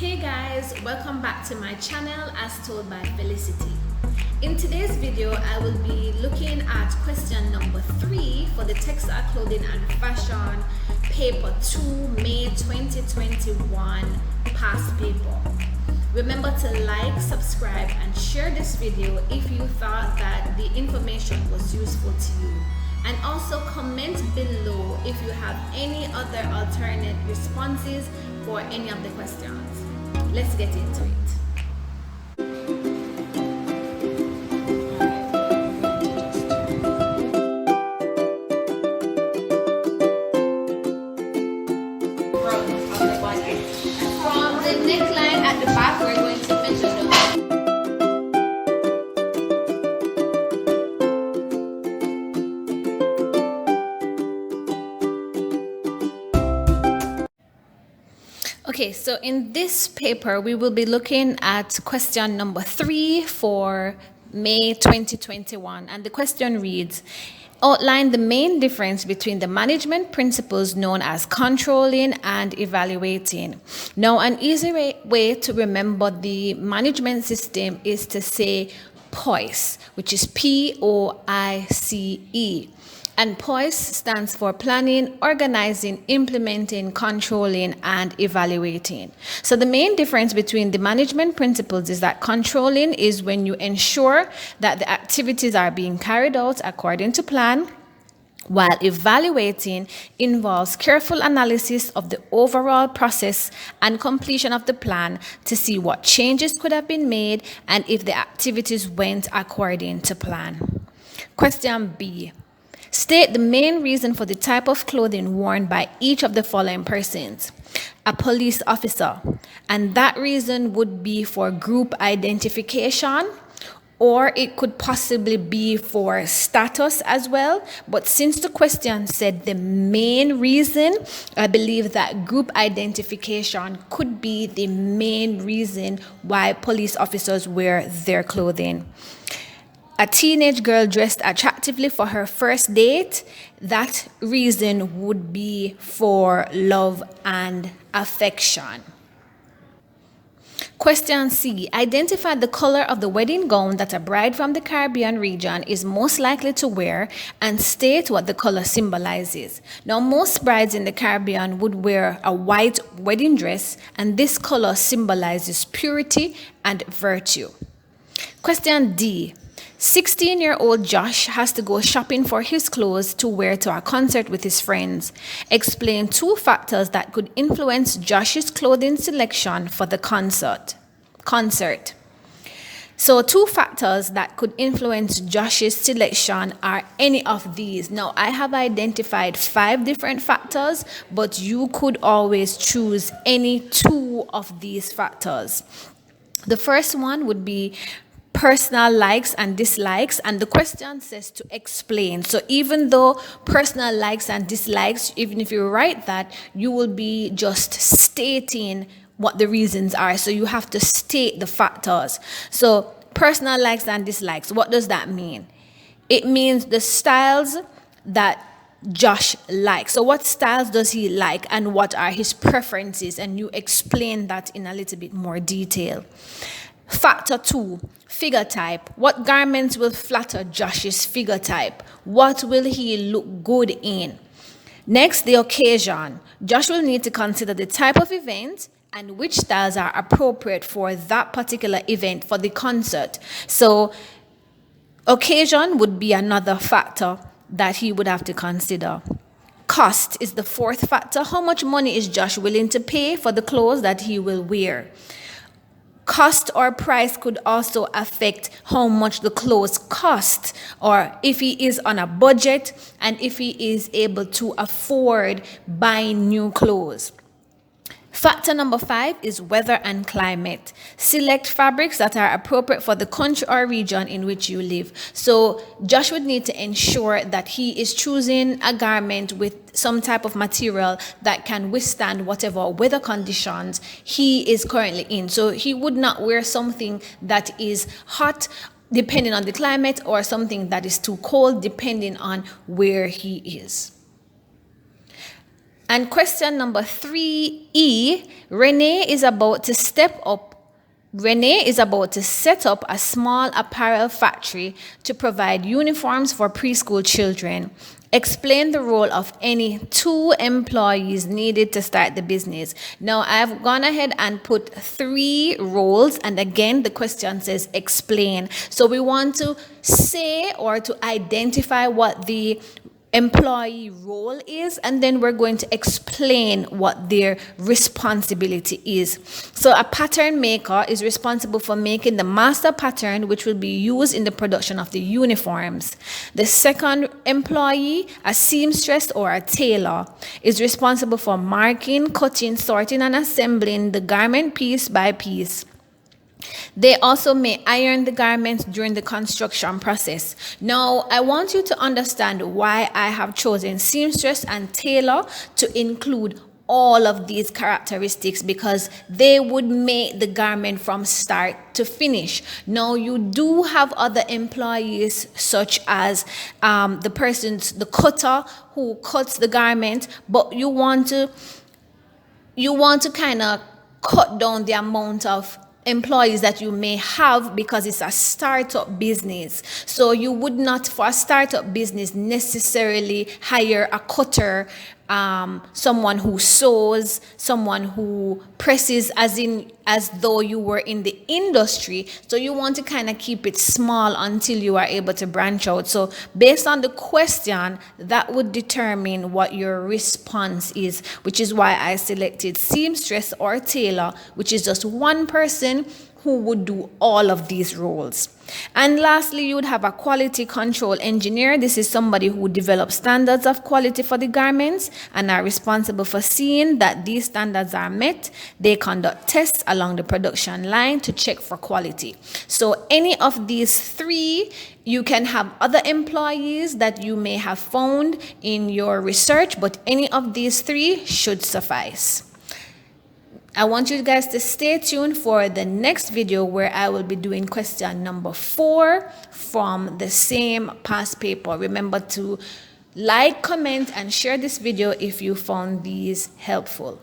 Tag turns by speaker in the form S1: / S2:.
S1: Hey guys, welcome back to my channel as told by Felicity. In today's video, I will be looking at question number 3 for the Textile Clothing and Fashion Paper 2 May 2021 past paper. Remember to like, subscribe and share this video if you thought that the information was useful to you. And also comment below if you have any other alternate responses for any of the questions. Let's get into it. From the neckline at the back, we're going to measure the Okay, so in this paper, we will be looking at question number 3 for May 2021. And the question reads, outline the main difference between the management principles known as controlling and evaluating. Now, an easy way to remember the management system is to say POICE, which is POICE. And POICE stands for planning, organizing, implementing, controlling, and evaluating. So the main difference between the management principles is that controlling is when you ensure that the activities are being carried out according to plan, while evaluating involves careful analysis of the overall process and completion of the plan to see what changes could have been made and if the activities went according to plan. Question B. State the main reason for the type of clothing worn by each of the following persons. A police officer, and that reason would be for group identification, or it could possibly be for status as well. But since the question said the main reason, I believe that group identification could be the main reason why police officers wear their clothing. A teenage girl dressed attractively for her first date, that reason would be for love and affection. Question C. Identify the color of the wedding gown that a bride from the Caribbean region is most likely to wear and state what the color symbolizes. Now, most brides in the Caribbean would wear a white wedding dress, and this color symbolizes purity and virtue. Question D. 16-year-old Josh has to go shopping for his clothes to wear to a concert with his friends. Explain 2 factors that could influence Josh's clothing selection for the concert. So 2 factors that could influence Josh's selection are any of these. Now, I have identified 5 different factors, but you could always choose any 2 of these factors. The first one would be personal likes and dislikes, and the question says to explain. So even though personal likes and dislikes, even if you write that, you will be just stating what the reasons are. So you have to state the factors. So personal likes and dislikes, what does that mean? It means the styles that Josh likes. So what styles does he like and what are his preferences? And you explain that in a little bit more detail. Factor 2, figure type. What garments will flatter Josh's figure type? What will he look good in? Next, the occasion. Josh will need to consider the type of event and which styles are appropriate for that particular event for the concert. So, occasion would be another factor that he would have to consider. Cost is the 4th factor. How much money is Josh willing to pay for the clothes that he will wear? Cost or price could also affect how much the clothes cost, or if he is on a budget and if he is able to afford buying new clothes. Factor number 5 is weather and climate. Select fabrics that are appropriate for the country or region in which you live. So Josh would need to ensure that he is choosing a garment with some type of material that can withstand whatever weather conditions he is currently in. So he would not wear something that is hot depending on the climate, or something that is too cold depending on where he is. And question number 3E, Renee is about to set up a small apparel factory to provide uniforms for preschool children. Explain the role of any 2 employees needed to start the business. Now, I've gone ahead and put 3 roles, and again, the question says explain. So we want to say or to identify what the employee role is, and then we're going to explain what their responsibility is. So a pattern maker is responsible for making the master pattern, which will be used in the production of the uniforms. The second employee, a seamstress or a tailor, is responsible for marking, cutting, sorting, and assembling the garment piece by piece. They also may iron the garments during the construction process. Now, I want you to understand why I have chosen seamstress and tailor to include all of these characteristics, because they would make the garment from start to finish. Now, you do have other employees, such as the cutter who cuts the garment, but you want to kind of cut down the amount of employees that you may have, because it's a startup business. So you would not, for a startup business, necessarily hire a cutter, someone who sews, someone who presses, as though you were in the industry. So you want to kind of keep it small until you are able to branch out. So based on the question, that would determine what your response is, which is why I selected seamstress or tailor, which is just one person who would do all of these roles. And lastly, you would have a quality control engineer. This is somebody who develops standards of quality for the garments and are responsible for seeing that these standards are met. They conduct tests along the production line to check for quality. So any of these 3, you can have other employees that you may have found in your research, but any of these 3 should suffice. I want you guys to stay tuned for the next video, where I will be doing question number 4 from the same past paper. Remember to like, comment, and share this video if you found these helpful.